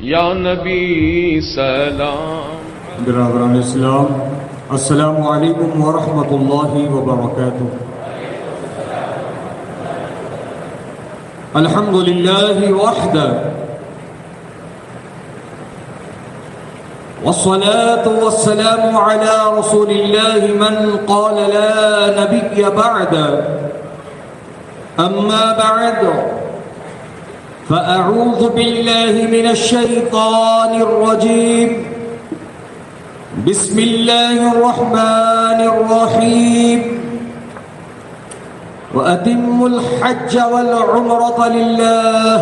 یا نبی سلام۔ برادران اسلام، السلام علیکم ورحمۃ اللہ وبرکاتہ۔ الحمد للہ وحدہ والصلاة والسلام على رسول الله من قال لا نبي بعد، أما بعد فأعوذ بالله من الشيطان الرجيم، بسم الله الرحمن الرحيم، وأتموا الحج والعمرة لله،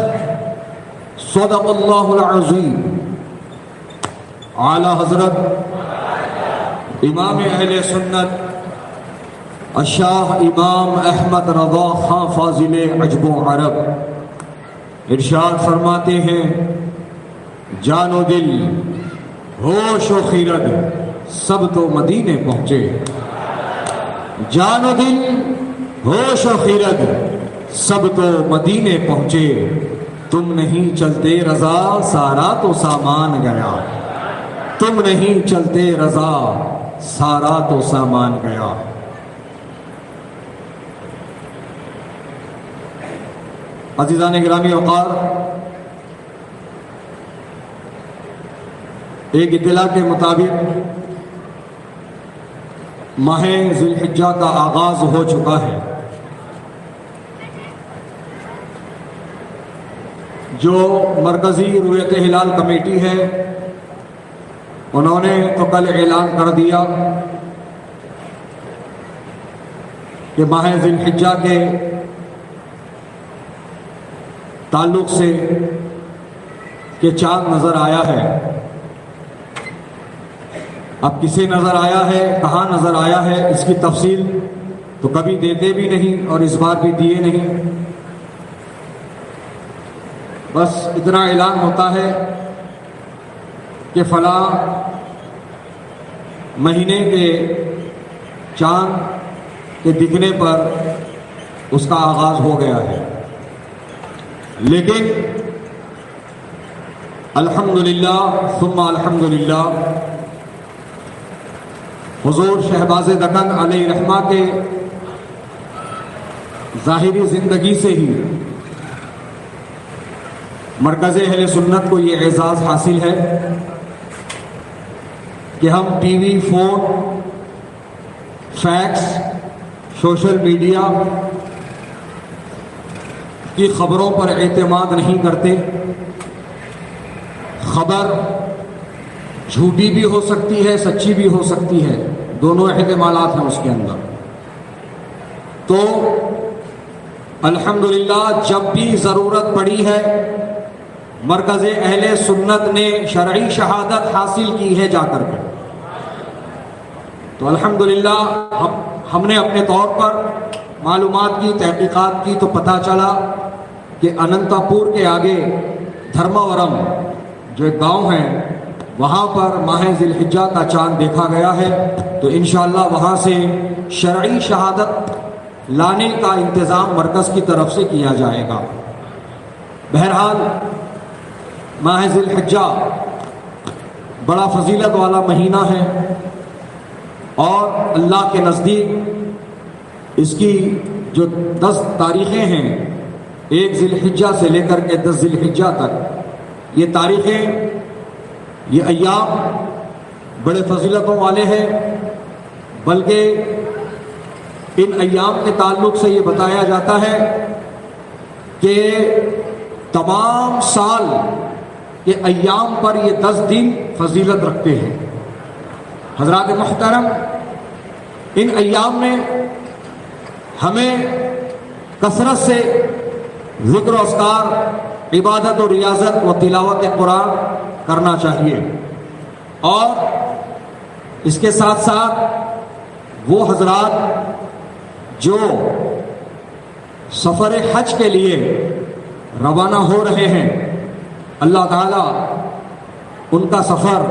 صدق الله العظيم۔ اعلیٰ حضرت امام اہل سنت الشاہ امام احمد رضا خان فاضل عجب و عرب ارشاد فرماتے ہیں، جان و دل ہوش و خیرت سب تو مدینے پہنچے، جان و دل ہوش و خیرت سب تو مدینے پہنچے، تم نہیں چلتے رضا سارا تو سامان گیا، تم نہیں چلتے رضا سارا تو سامان گیا۔ عزیزان گرامی وقار، ایک اطلاع کے مطابق ماہ ذی الحجہ کا آغاز ہو چکا ہے۔ جو مرکزی رؤیت ہلال کمیٹی ہے انہوں نے تو کل اعلان کر دیا کہ ماہ ذی الحجہ کے تعلق سے کہ چاند نظر آیا ہے۔ اب کسے نظر آیا ہے، کہاں نظر آیا ہے، اس کی تفصیل تو کبھی دیتے بھی نہیں اور اس بار بھی دیے نہیں، بس اتنا اعلان ہوتا ہے کہ فلاں مہینے کے چاند کے دکھنے پر اس کا آغاز ہو گیا ہے، لیکن الحمدللہ ثم الحمدللہ حضور شہباز دکن علیہ رحمہ کے ظاہری زندگی سے ہی مرکز اہل سنت کو یہ اعزاز حاصل ہے کہ ہم TV, phone, fax, social media کی خبروں پر اعتماد نہیں کرتے۔ خبر جھوٹی بھی ہو سکتی ہے، سچی بھی ہو سکتی ہے، دونوں احتمالات ہیں اس کے اندر۔ تو الحمدللہ جب بھی ضرورت پڑی ہے مرکز اہل سنت نے شرعی شہادت حاصل کی ہے جا کر کے، تو الحمدللہ ہم نے اپنے طور پر معلومات کی، تحقیقات کی، تو پتہ چلا کہ اننتا پور کے آگے دھرماورم جو ایک گاؤں ہے وہاں پر ماہ ذی الحجہ کا چاند دیکھا گیا ہے، تو انشاءاللہ وہاں سے شرعی شہادت لانے کا انتظام مرکز کی طرف سے کیا جائے گا۔ بہرحال ماہ ذی الحجہ بڑا فضیلت والا مہینہ ہے اور اللہ کے نزدیک اس کی جو 10 تاریخیں ہیں، 1 ذی الحجہ سے لے کر کے 10 ذی الحجہ تک، یہ تاریخیں، یہ ایام بڑے فضیلتوں والے ہیں، بلکہ ان ایام کے تعلق سے یہ بتایا جاتا ہے کہ تمام سال کے ایام پر یہ 10 دن فضیلت رکھتے ہیں۔ حضرات محترم، ان ایام میں ہمیں کثرت سے ذکر و اذکار، عبادت و ریاضت و تلاوت قرآن کرنا چاہیے، اور اس کے ساتھ ساتھ وہ حضرات جو سفر حج کے لیے روانہ ہو رہے ہیں، اللہ تعالیٰ ان کا سفر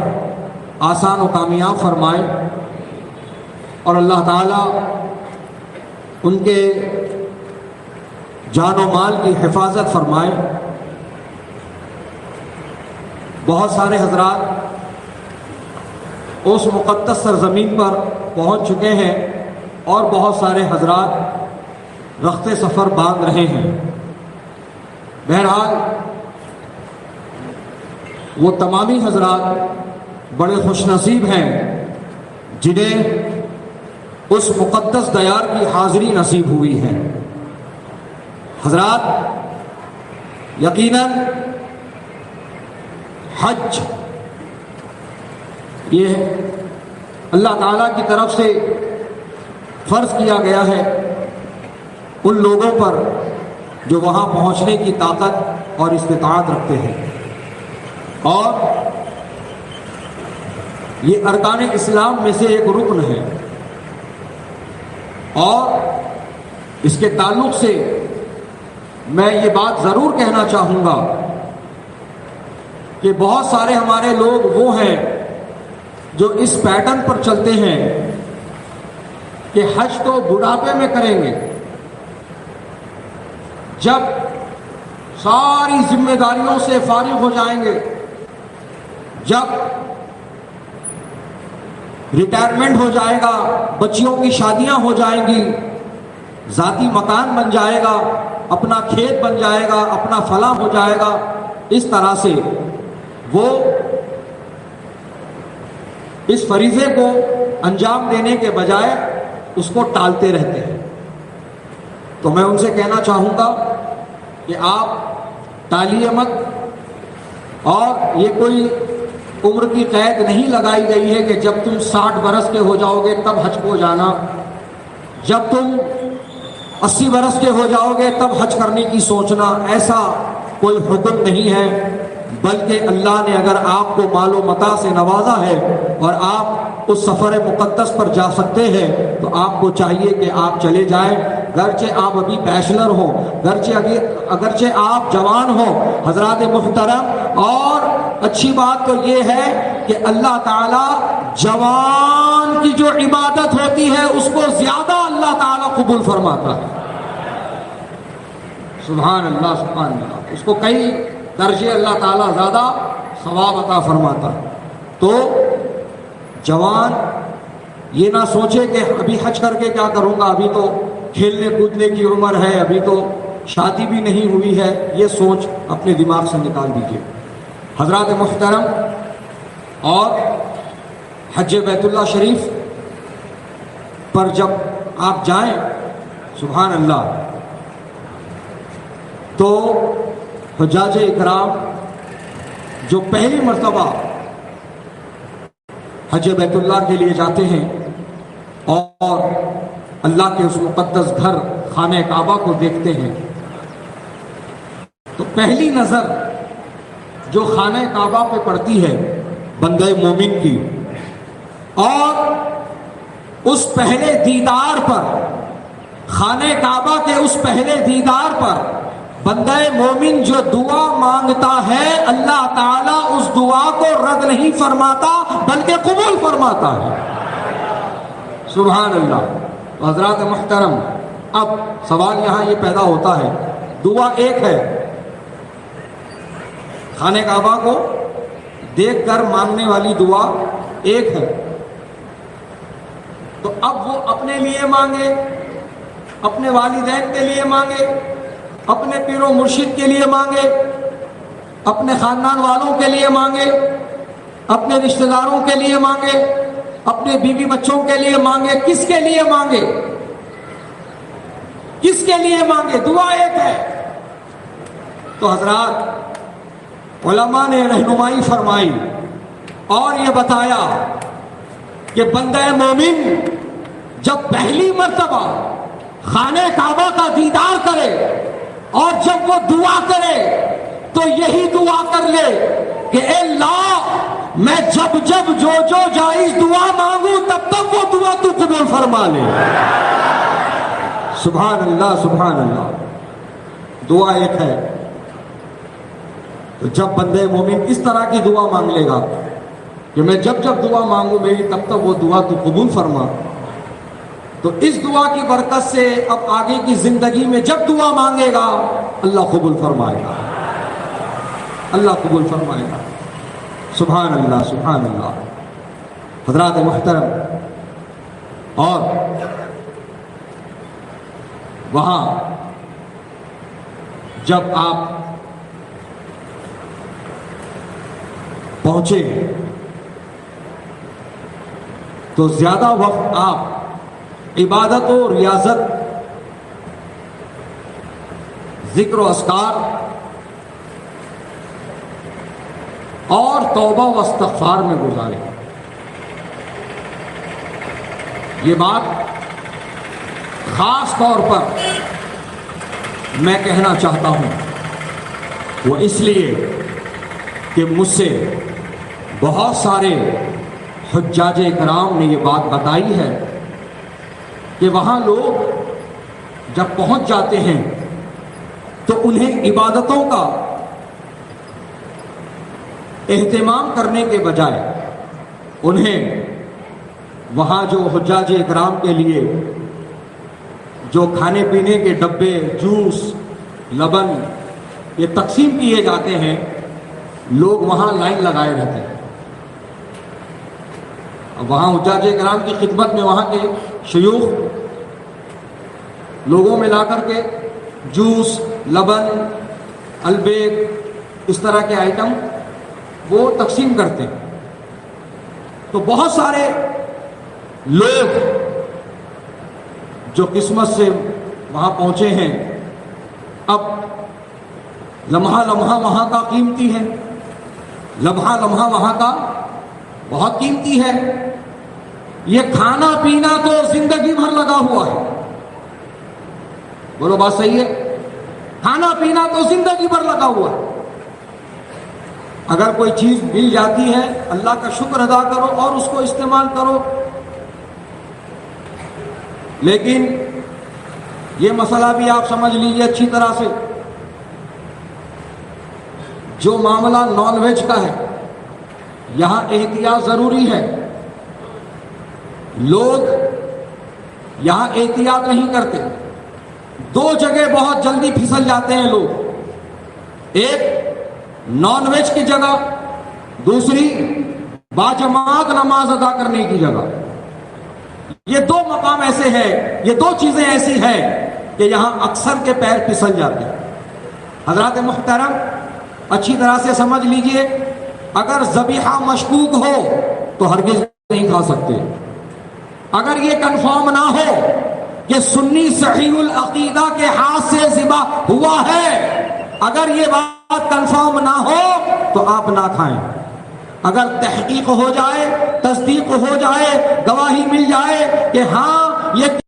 آسان و کامیاب فرمائے، اور اللہ تعالیٰ ان کے جان و مال کی حفاظت فرمائے۔ بہت سارے حضرات اس مقدس سرزمین پر پہنچ چکے ہیں اور بہت سارے حضرات رخت سفر باندھ رہے ہیں۔ بہرحال وہ تمامی حضرات بڑے خوش نصیب ہیں جنہیں اس مقدس دیار کی حاضری نصیب ہوئی ہے۔ حضرات، یقیناً حج یہ اللہ تعالیٰ کی طرف سے فرض کیا گیا ہے ان لوگوں پر جو وہاں پہنچنے کی طاقت اور استطاعت رکھتے ہیں، اور یہ ارکان اسلام میں سے ایک رکن ہے۔ اور اس کے تعلق سے میں یہ بات ضرور کہنا چاہوں گا کہ بہت سارے ہمارے لوگ وہ ہیں جو اس پیٹرن پر چلتے ہیں کہ حج تو بڑھاپے میں کریں گے، جب ساری ذمہ داریوں سے فارغ ہو جائیں گے، جب ریٹائرمنٹ ہو جائے گا، بچیوں کی شادیاں ہو جائیں گی، ذاتی مکان بن جائے گا، اپنا کھیت بن جائے گا، اپنا فلاں ہو جائے گا، اس طرح سے وہ اس فریضے کو انجام دینے کے بجائے اس کو ٹالتے رہتے ہیں۔ تو میں ان سے کہنا چاہوں گا کہ آپ ٹالیے مت، اور یہ کوئی عمر کی قید نہیں لگائی گئی ہے کہ جب تم 60 برس کے ہو جاؤ گے تب حج کو جانا، جب تم 80 برس کے ہو جاؤ گے تب حج کرنے کی سوچنا، ایسا کوئی حکم نہیں ہے، بلکہ اللہ نے اگر آپ کو مال و متاع سے نوازا ہے اور آپ اس سفر مقدس پر جا سکتے ہیں تو آپ کو چاہیے کہ آپ چلے جائیں، گرچہ آپ ابھی بیچلر ہوں، اگرچہ آپ جوان ہوں۔ حضرات محترم، اور اچھی بات تو یہ ہے کہ اللہ تعالیٰ جوان کی جو عبادت ہوتی ہے اس کو زیادہ اللہ تعالیٰ قبول فرماتا ہے۔ سبحان اللہ، سبحان اللہ، اس کو کئی درجے اللہ تعالیٰ زیادہ ثواب عطا فرماتا ہے۔ تو جوان یہ نہ سوچے کہ ابھی حج کر کے کیا کروں گا، ابھی تو کھیلنے کودنے کی عمر ہے، ابھی تو شادی بھی نہیں ہوئی ہے، یہ سوچ اپنے دماغ سے نکال دیجیے۔ حضرات محترم، اور حج بیت اللہ شریف پر جب آپ جائیں، سبحان اللہ، تو حجاج اکرام جو پہلی مرتبہ حج بیت اللہ کے لیے جاتے ہیں اور اللہ کے اس مقدس گھر خانہ کعبہ کو دیکھتے ہیں، تو پہلی نظر جو خانہ کعبہ پہ پڑتی ہے بندہ مومن کی، اور اس پہلے دیدار پر، خانہ کعبہ کے اس پہلے دیدار پر بندہ مومن جو دعا مانگتا ہے، اللہ تعالیٰ اس دعا کو رد نہیں فرماتا بلکہ قبول فرماتا ہے۔ سبحان اللہ۔ تو حضرات محترم، اب سوال یہاں یہ پیدا ہوتا ہے، دعا ایک ہے، خانہ کعبہ کو دیکھ کر مانگنے والی دعا ایک ہے، تو اب وہ اپنے لیے مانگے، اپنے والدین کے لیے مانگے، اپنے پیر و مرشد کے لیے مانگے، اپنے خاندان والوں کے لیے مانگے، اپنے رشتہ داروں کے لیے مانگے، اپنے بیوی بچوں کے لیے مانگے، کس کے لیے مانگے؟ کس کے لیے مانگے؟ دعا ایک ہے۔ تو حضرات، علماء نے رہنمائی فرمائی اور یہ بتایا کہ بندہ مومن جب پہلی مرتبہ خانہ کعبہ کا دیدار کرے اور جب وہ دعا کرے تو یہی دعا کر لے کہ اے اللہ، میں جب جب جو جائز دعا مانگوں تب تب وہ دعا تو قبول فرما لے۔ سبحان اللہ، سبحان اللہ۔ دعا ایک ہے، تو جب بندے مومن اس طرح کی دعا مانگ لے گا کہ میں جب جب دعا مانگوں میری تب تب وہ دعا تو قبول فرما، تو اس دعا کی برکت سے اب آگے کی زندگی میں جب دعا مانگے گا اللہ قبول فرمائے گا، اللہ قبول فرمائے گا۔ سبحان اللہ سبحان اللہ. حضرات محترم، اور وہاں جب آپ پہنچے تو زیادہ وقت آپ عبادت و ریاضت، ذکر و اذکار اور توبہ و استغفار میں گزارے. یہ بات خاص طور پر میں کہنا چاہتا ہوں، وہ اس لیے کہ مجھ سے بہت سارے حجاج کرام نے یہ بات بتائی ہے کہ وہاں لوگ جب پہنچ جاتے ہیں تو انہیں عبادتوں کا اہتمام کرنے کے بجائے انہیں وہاں جو حجاج اکرام کے لیے جو کھانے پینے کے ڈبے، جوس، لبن یہ تقسیم کیے جاتے ہیں، لوگ وہاں لائن لگائے رہتے ہیں. وہاں حجاج اکرام کی خدمت میں وہاں کے شیوخ لوگوں میں لا کر کے جوس، لبن، البیگ، اس طرح کے آئٹم وہ تقسیم کرتے ہیں. تو بہت سارے لوگ جو قسمت سے وہاں پہنچے ہیں، اب لمحہ لمحہ وہاں کا قیمتی ہے، لمحہ لمحہ وہاں کا بہت قیمتی ہے. یہ کھانا پینا تو زندگی بھر لگا ہوا ہے. بولو بات صحیح ہے؟ کھانا پینا تو زندگی بھر لگا ہوا ہے. اگر کوئی چیز مل جاتی ہے اللہ کا شکر ادا کرو اور اس کو استعمال کرو. لیکن یہ مسئلہ بھی آپ سمجھ لیجئے اچھی طرح سے، جو معاملہ نان ویج کا ہے یہاں احتیاط ضروری ہے. لوگ یہاں احتیاط نہیں کرتے. دو جگہ بہت جلدی پھسل جاتے ہیں لوگ، ایک نان ویج کی جگہ، دوسری باجماعت نماز ادا کرنے کی جگہ. یہ دو مقام ایسے ہیں، یہ دو چیزیں ایسی ہیں کہ یہاں اکثر کے پیر پھسل جاتے ہیں. حضرات محترم اچھی طرح سے سمجھ لیجئے، اگر ذبیحہ مشکوک ہو تو ہرگز نہیں کھا سکتے. اگر یہ کنفرم نہ ہو کہ سنی صحیح العقیدہ کے ہاتھ سے ذبح ہوا ہے، اگر یہ بات کنفرم نہ ہو تو آپ نہ کھائیں. اگر تحقیق ہو جائے، تصدیق ہو جائے، گواہی مل جائے کہ ہاں یہ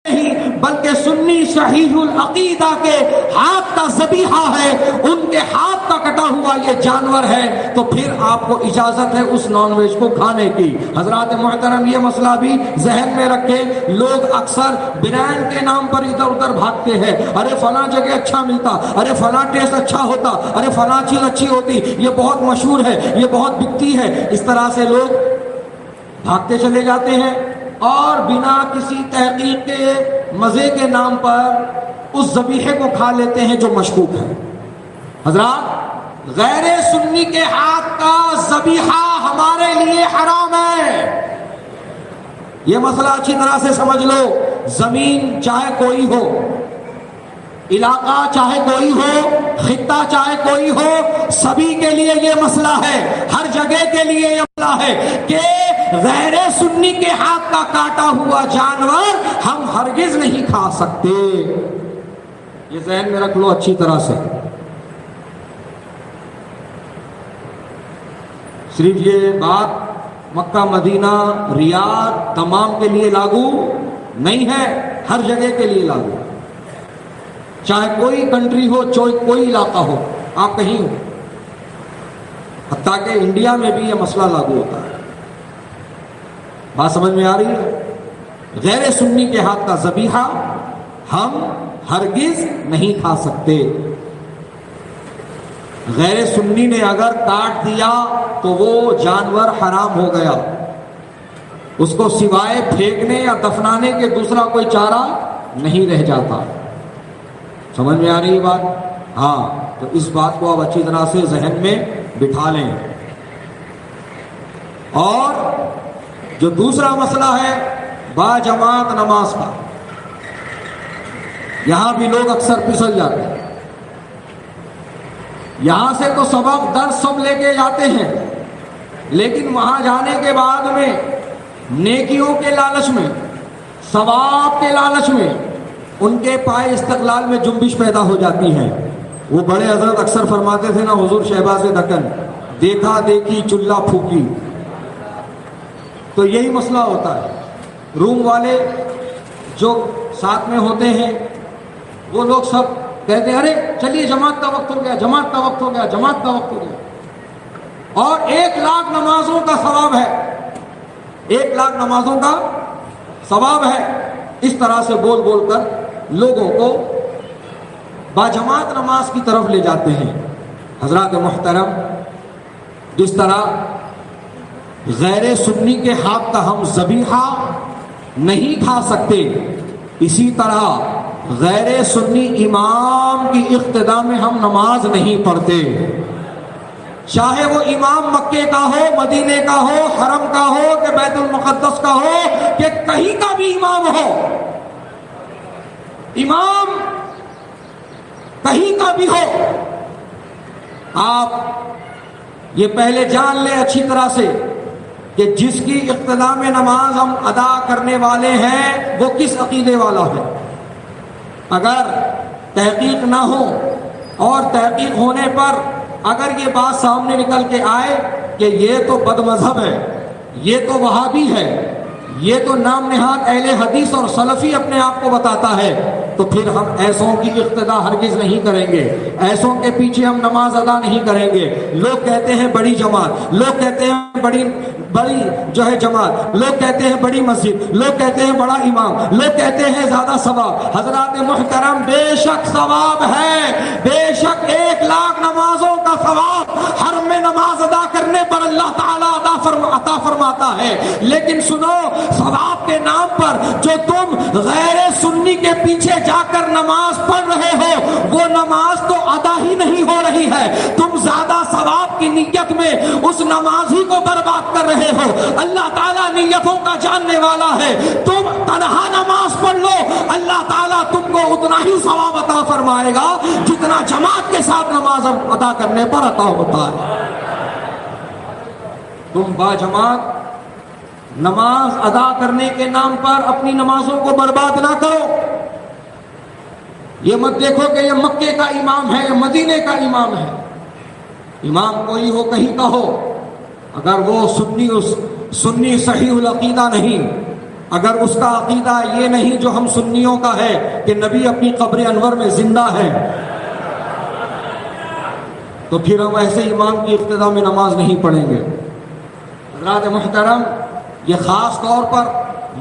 نہیں بلکہ سنی صحیح العقیدہ کے ہاتھ کا ذبیحہ ہے، ان کے ہاتھ کا کٹا ہوا یہ جانور ہے، تو پھر آپ کو اجازت ہے اس نان ویج کو کھانے کی. حضرات محترم یہ مسئلہ بھی ذہن میں رکھیں. لوگ اکثر برانڈ کے نام پر ادھر ادھر بھاگتے ہیں، ارے فلاں جگہ اچھا ملتا، ارے فلاں ٹیسٹ اچھا ہوتا، ارے فلاں چیز اچھی ہوتی، یہ بہت مشہور ہے، یہ بہت بکتی ہے. اس طرح سے لوگ بھاگتے چلے جاتے ہیں اور بنا کسی تحقیق کے مزے کے نام پر اس ذبیحے کو کھا لیتے ہیں جو مشکوک ہے. حضرات غیر سنی کے ہاتھ کا ذبیحہ ہمارے لیے حرام ہے. یہ مسئلہ اچھی طرح سے سمجھ لو. زمین چاہے کوئی ہو، علاقہ چاہے کوئی ہو، خطہ چاہے کوئی ہو، سبھی کے لیے یہ مسئلہ ہے، ہر جگہ کے لیے یہ مسئلہ ہے کہ غیر سنی کے ہاتھ کا کاٹا ہوا جانور ہم ہرگز نہیں کھا سکتے. یہ ذہن میں رکھ لو اچھی طرح سے. صرف یہ بات مکہ، مدینہ، ریاض تمام کے لیے لاگو نہیں ہے، ہر جگہ کے لیے لاگو. چاہے کوئی کنٹری ہو، چاہے کوئی علاقہ ہو، آپ کہیں ہو، حتیٰ کہ انڈیا میں بھی یہ مسئلہ لاگو ہوتا ہے. بات سمجھ میں آ رہی ہے؟ غیر سنی کے ہاتھ کا ذبیحہ ہم ہرگز نہیں کھا سکتے. غیر سنی نے اگر کاٹ دیا تو وہ جانور حرام ہو گیا. اس کو سوائے پھینکنے یا دفنانے کے دوسرا کوئی چارہ نہیں رہ جاتا. سمجھ میں آ رہی ہے بات؟ ہاں، تو اس بات کو آپ اچھی طرح سے ذہن میں بٹھا لیں. اور جو دوسرا مسئلہ ہے باجماعت نماز کا، یہاں بھی لوگ اکثر پھسل جاتے ہیں۔ یہاں سے تو سبق درس سب لے کے جاتے ہیں، لیکن وہاں جانے کے بعد میں نیکیوں کے لالچ میں، ثواب کے لالچ میں ان کے پائے استقلال میں جنبش پیدا ہو جاتی ہے۔ وہ بڑے حضرت اکثر فرماتے تھے نا، حضور شہباز دکن، دیکھا دیکھی چلہ پھوکی۔ تو یہی مسئلہ ہوتا ہے۔ روم والے جو ساتھ میں ہوتے ہیں وہ لوگ سب کہتے ہیں ارے چلیے جماعت کا وقت ہو گیا، جماعت کا وقت ہو گیا، جماعت کا وقت ہو گیا، اور 1,00,000 نمازوں کا ثواب ہے، 1,00,000 نمازوں کا ثواب ہے۔ اس طرح سے بول بول کر لوگوں کو باجماعت نماز کی طرف لے جاتے ہیں۔ حضرات محترم، جس طرح غیر سنی کے ہاتھ کا ہم ذبیحہ نہیں کھا سکتے، اسی طرح غیر سنی امام کی اقتداء میں ہم نماز نہیں پڑھتے، چاہے وہ امام مکے کا ہو، مدینے کا ہو، حرم کا ہو کہ بیت المقدس کا ہو کہ کہیں کا بھی امام ہو، امام کہیں کا بھی ہو، آپ یہ پہلے جان لیں اچھی طرح سے کہ جس کی اقتداء میں نماز ہم ادا کرنے والے ہیں وہ کس عقیدے والا ہے۔ اگر تحقیق نہ ہو اور تحقیق ہونے پر اگر یہ بات سامنے نکل کے آئے کہ یہ تو بد مذہب ہے، یہ تو وہابی ہے، یہ تو نام نہاد اہل حدیث اور سلفی اپنے آپ کو بتاتا ہے، تو پھر ہم ایسوں کی اقتداء ہرگز نہیں کریں گے، ایسوں کے پیچھے ہم نماز ادا نہیں کریں گے۔ لوگ کہتے ہیں بڑی جماعت، لوگ کہتے ہیں بڑی جو ہے جماعت، لوگ کہتے ہیں بڑی مسجد، لوگ کہتے ہیں بڑا امام، لوگ کہتے ہیں زیادہ ثواب۔ حضرات محترم، بے شک ثواب ہے، بے شک 1,00,000 نمازوں کا ثواب حرم میں نماز ادا کرنے پر اللہ تعالیٰ عطا فرماتا ہے، لیکن سنو، ثواب کے نام پر جو تم غیر سنی کے پیچھے جا کر نماز پڑھ رہے ہو وہ نماز تو ادا ہی نہیں ہو رہی ہے، تم زیادہ ثواب کی نیت میں اس نماز ہی کو برباد کر رہے ہو۔ اللہ تعالیٰ نیتوں کا جاننے والا ہے، تم تنہا نماز پڑھ لو، اللہ تعالیٰ تم کو اتنا ہی ثواب عطا فرمائے گا جتنا جماعت کے ساتھ نماز ادا کرنے پر عطا ہوتا ہے۔ تم باجماعت نماز ادا کرنے کے نام پر اپنی نمازوں کو برباد نہ کرو۔ یہ مت دیکھو کہ یہ مکے کا امام ہے، یہ مدینے کا امام ہے۔ امام کوئی ہو، کہیں کا ہو، اگر وہ سنی صحیح العقیدہ نہیں، اگر اس کا عقیدہ یہ نہیں جو ہم سنیوں کا ہے کہ نبی اپنی قبر انور میں زندہ ہے، تو پھر ہم ایسے امام کی اقتداء میں نماز نہیں پڑھیں گے۔ حضرات محترم، یہ خاص طور پر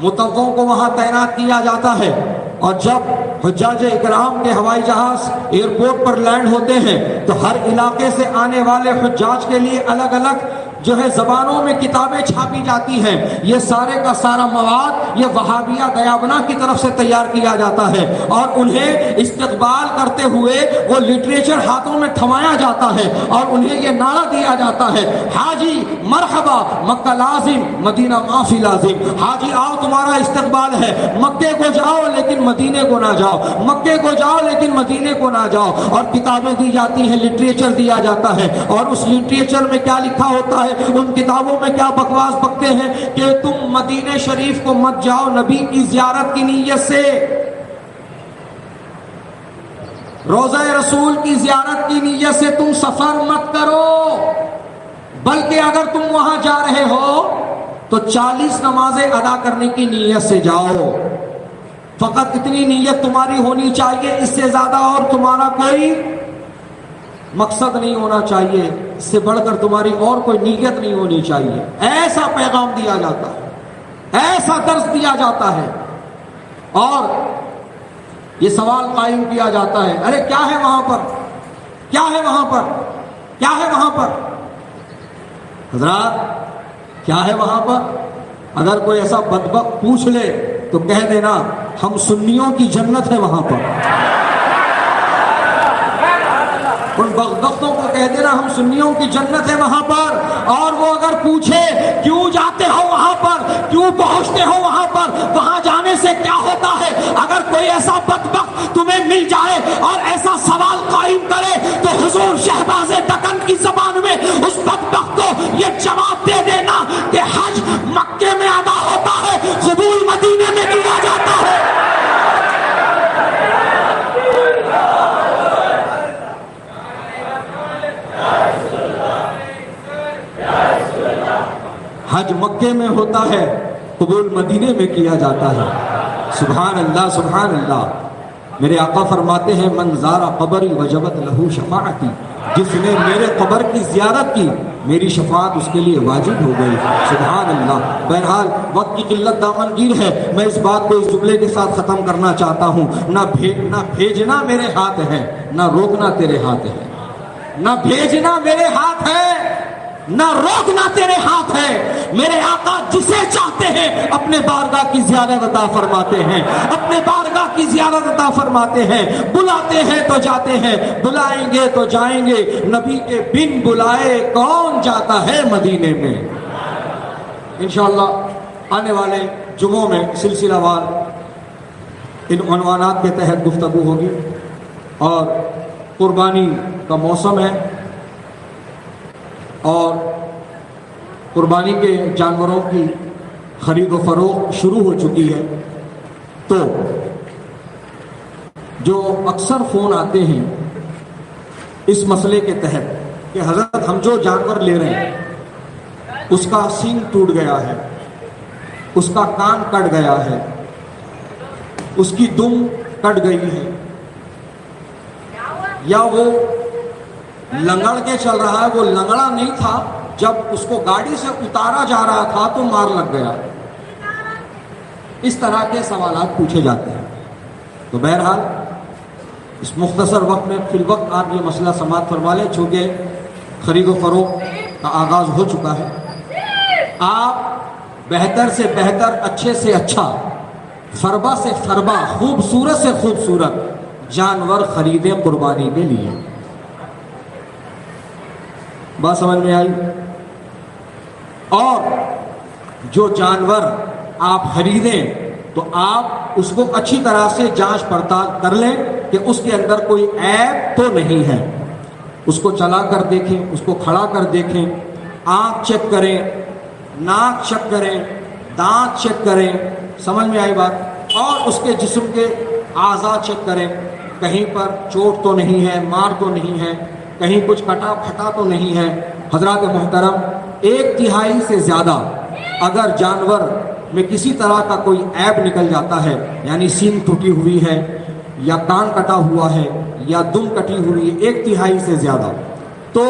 متوعوں کو وہاں تعینات کیا جاتا ہے، اور جب حجاج اکرام کے ہوائی جہاز ایئرپورٹ پر لینڈ ہوتے ہیں تو ہر علاقے سے آنے والے حجاج کے لیے الگ الگ جو ہے زبانوں میں کتابیں چھاپی جاتی ہیں۔ یہ سارے کا سارا مواد یہ وہابیہ دیابنا کی طرف سے تیار کیا جاتا ہے، اور انہیں استقبال کرتے ہوئے وہ لٹریچر ہاتھوں میں تھمایا جاتا ہے، اور انہیں یہ نعرہ دیا جاتا ہے، حاجی مرحبا مکہ لازم مدینہ معافی لازم۔ حاجی آؤ، تمہارا استقبال ہے، مکے کو جاؤ لیکن مدینے کو نہ جاؤ، مکے کو جاؤ لیکن مدینے کو نہ جاؤ۔ اور کتابیں دی جاتی ہیں، لٹریچر دیا جاتا ہے، اور اس لٹریچر میں کیا لکھا ہوتا ہے، ان کتابوں میں کیا بکواس بکتے ہیں کہ تم مدینے شریف کو مت جاؤ نبی کی زیارت کی نیت سے، روضہ رسول کی زیارت کی نیت سے تم سفر مت کرو، بلکہ اگر تم وہاں جا رہے ہو تو 40 نمازیں ادا کرنے کی نیت سے جاؤ۔ فقط اتنی نیت تمہاری ہونی چاہیے، اس سے زیادہ اور تمہارا کوئی مقصد نہیں ہونا چاہیے، اس سے بڑھ کر تمہاری اور کوئی نیت نہیں ہونی چاہیے۔ ایسا پیغام دیا جاتا ہے، ایسا درس دیا جاتا ہے، اور یہ سوال قائم کیا جاتا ہے، ارے کیا ہے وہاں پر، کیا ہے وہاں پر، کیا ہے وہاں پر؟ حضرات، کیا ہے وہاں پر؟ اگر کوئی ایسا بدبخت پوچھ لے تو کہہ دینا ہم سنیوں کی جنت ہے وہاں پر۔ ان بدبختوں کو کہہ دینا ہم سنیوں کی جنت ہے وہاں پر۔ اور وہ اگر پوچھے کیوں کیوں پہنچتے ہو وہاں پر؟ وہاں جانے سے کیا ہوتا ہے؟ اگر کوئی ایسا بدبخت تمہیں مل جائے اور ایسا سوال قائم کرے تو حضور شہباز دکن کی زبان میں اس بدبخت کو یہ جواب دے دینا کہ حج مکے میں ادا ہوتا ہے، قبول مدینے میں کیا جاتا ہے۔ حج مکے میں ہوتا ہے، قبول مدینے میں کیا جاتا ہے۔ سبحان اللہ سبحان اللہ۔ میرے آقا فرماتے ہیں من زار قبری وجبت لہو شفاعتی، جس نے میرے قبر کی زیارت کی میری شفاعت اس کے لیے واجب ہو گئی۔ سبحان اللہ۔ بہرحال وقت کی قلت دامن گیر ہے، میں اس بات کو اس جملے کے ساتھ ختم کرنا چاہتا ہوں، نہ بھیجنا میرے ہاتھ ہے، نہ روکنا تیرے ہاتھ ہے۔ نہ بھیجنا میرے ہاتھ ہے، نہ روکنا تیرے ہاتھ ہے۔ میرے آقا جسے چاہتے ہیں اپنے بارگاہ کی زیارت عطا فرماتے ہیں، اپنے بارگاہ کی زیارت عطا فرماتے ہیں، بلاتے ہیں تو جاتے ہیں، بلائیں گے تو جائیں گے۔ نبی کے بن بلائے کون جاتا ہے مدینے میں؟ انشاءاللہ آنے والے جمعوں میں سلسلہ وار ان عنوانات کے تحت گفتگو ہوگی، اور قربانی کا موسم ہے اور قربانی کے جانوروں کی خرید و فروخت شروع ہو چکی ہے۔ تو جو اکثر فون آتے ہیں اس مسئلے کے تحت کہ حضرت ہم جو جانور لے رہے ہیں اس کا سینگ ٹوٹ گیا ہے، اس کا کان کٹ گیا ہے، اس کی دم کٹ گئی ہے، یا وہ لنگڑ کے چل رہا ہے، وہ لنگڑا نہیں تھا، جب اس کو گاڑی سے اتارا جا رہا تھا تو مار لگ گیا۔ اس طرح کے سوالات پوچھے جاتے ہیں۔ تو بہرحال اس مختصر وقت میں فی الوقت آپ یہ مسئلہ سماعت فرما لیں، چونکہ خرید و فروخت کا آغاز ہو چکا ہے۔ آپ بہتر سے بہتر، اچھے سے اچھا، فربا سے فربا، خوبصورت سے خوبصورت جانور خریدیں قربانی کے لیے۔ بات سمجھ میں آئی؟ اور جو جانور آپ خریدیں تو آپ اس کو اچھی طرح سے جانچ پڑتال کر لیں کہ اس کے اندر کوئی عیب تو نہیں ہے۔ اس کو چلا کر دیکھیں، اس کو کھڑا کر دیکھیں، آنکھ چیک کریں، ناک چیک کریں، دانت چیک کریں، سمجھ میں آئی بات؟ اور اس کے جسم کے اعضاء چیک کریں، کہیں پر چوٹ تو نہیں ہے، مار تو نہیں ہے، کہیں کچھ کٹا پھٹا تو نہیں ہے۔ حضرات محترم، 1/3 سے زیادہ اگر جانور میں کسی طرح کا کوئی عیب نکل جاتا ہے، یعنی سینگ ٹوٹی ہوئی ہے یا کان کٹا ہوا ہے یا دم کٹی ہوئی ہے، 1/3 سے زیادہ، تو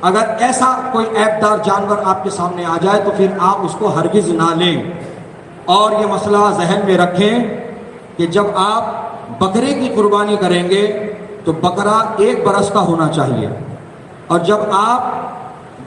اگر ایسا کوئی عیب دار جانور آپ کے سامنے آ جائے تو پھر آپ اس کو ہرگز نہ لیں۔ اور یہ مسئلہ ذہن میں رکھیں کہ جب آپ بکرے کی قربانی کریں گے تو بکرا 1 برس کا ہونا چاہیے، اور جب آپ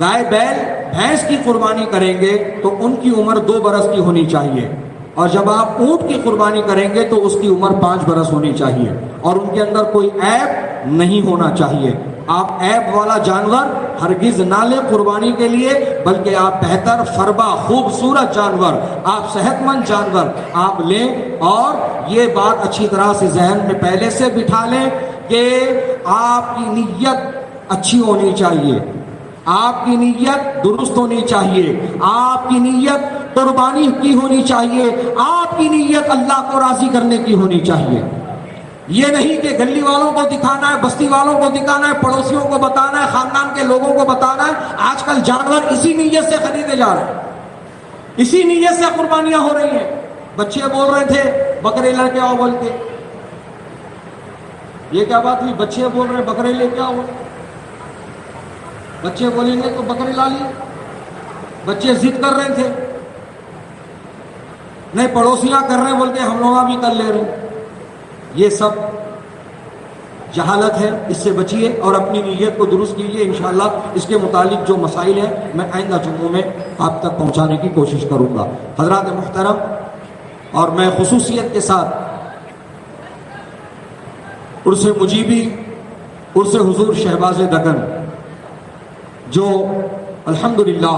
گائے بیل بھینس کی قربانی کریں گے تو ان کی عمر 2 برس کی ہونی چاہیے، اور جب آپ اونٹ کی قربانی کریں گے تو اس کی عمر 5 برس ہونی چاہیے، اور ان کے اندر کوئی عیب نہیں ہونا چاہیے۔ آپ عیب والا جانور ہرگز نہ لیں قربانی کے لیے، بلکہ آپ بہتر، فربا، خوبصورت جانور، آپ صحت مند جانور آپ لیں۔ اور یہ بات اچھی طرح سے ذہن میں پہلے سے بٹھا لیں کہ آپ کی نیت اچھی ہونی چاہیے، آپ کی نیت درست ہونی چاہیے، آپ کی نیت قربانی کی ہونی چاہیے، آپ کی نیت اللہ کو راضی کرنے کی ہونی چاہیے۔ یہ نہیں کہ گلی والوں کو دکھانا ہے، بستی والوں کو دکھانا ہے، پڑوسیوں کو بتانا ہے، خاندان کے لوگوں کو بتانا ہے۔ آج کل جانور اسی نیت سے خریدے جا رہے ہیں، اسی نیت سے قربانیاں ہو رہی ہیں۔ بچے بول رہے تھے بکرے لے کے آؤ بول کے، یہ کیا بات ہوئی؟ بچے بول رہے ہیں بکرے لے کے آؤ، بچے بولیں گے تو بکرے لا لیے، بچے ضد کر رہے تھے، نہیں پڑوسیاں کر رہے ہیں بول کے ہم لوگ بھی کر لے رہے ہیں۔ یہ سب جہالت ہے، اس سے بچیے اور اپنی نیت کو درست کیجیے۔ انشاءاللہ اس کے متعلق جو مسائل ہیں میں آئندہ جمعوں میں آپ تک پہنچانے کی کوشش کروں گا۔ حضرات محترم، اور میں خصوصیت کے ساتھ عرس مجیبی، عرس حضور شہباز دکن، جو الحمدللہ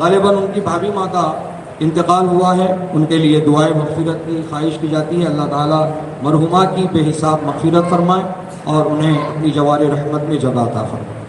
غالباً ان کی بھابھی ماں کا انتقال ہوا ہے، ان کے لیے دعائے مغفرت کی خواہش کی جاتی ہے۔ اللہ تعالیٰ مرحومہ کی بے حساب مغفرت فرمائے اور انہیں اپنی جوار رحمت میں جگہ عطا فرمائے۔